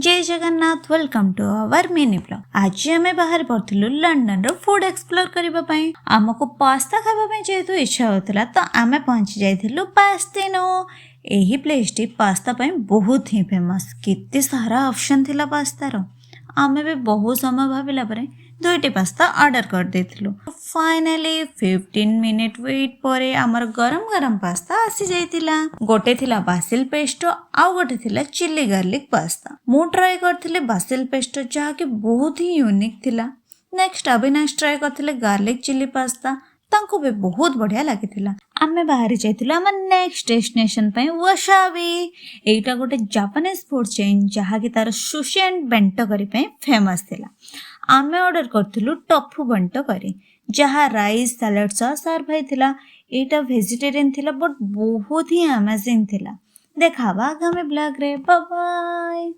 जय Jagannath welcome to our mini blog. आज आम बाहर पड़ू लंडन रो फूड एक्सप्लोर करने आमको पास्ता खावाई जेहेतु इच्छा होता तो आम पहुंची जाइलु पास्तिनो। यही प्लेस टी पास्ता बहुत ही फेमस। केते सारा ऑप्शन थिला पास्तार। आम भी बहुत समय भाविला परे दुईटी पास्ता ऑर्डर कर देथिलु। फाइनली 15 मिनिट वेट पर आमर गरम गरम पास्ता आसी जाइतिला। गोटे थिला बासिल पेस्टो आउ गोटे थिला चिली गार्लिक पास्ता। मु ट्राई करथिले बासिल पेस्टो जहा कि बहुत ही यूनिक थिला। नेक्स्ट अविनाश ट्राई करथिले गार्लिक चिली पास्ता, तांको भी बहुत बढ़िया लागिथिला। आमे बाहरी जाइतिलु आम नेक्स्ट डेस्टिनेशन पई वसाबी। एटा गोटे जापानीज फूड चेन जहा कि तार सुशी एंड बेंटो करी पई फेमस थिला। आमे ऑर्डर करथिलु टोफू बेंटो करी जहा राइस सैलड सह सर्व होइथिला। एटा वेजिटेरियन थिला बट बहुत ही अमेजिंग थिला। देखावा आगामी ब्लॉग रे। Bye bye.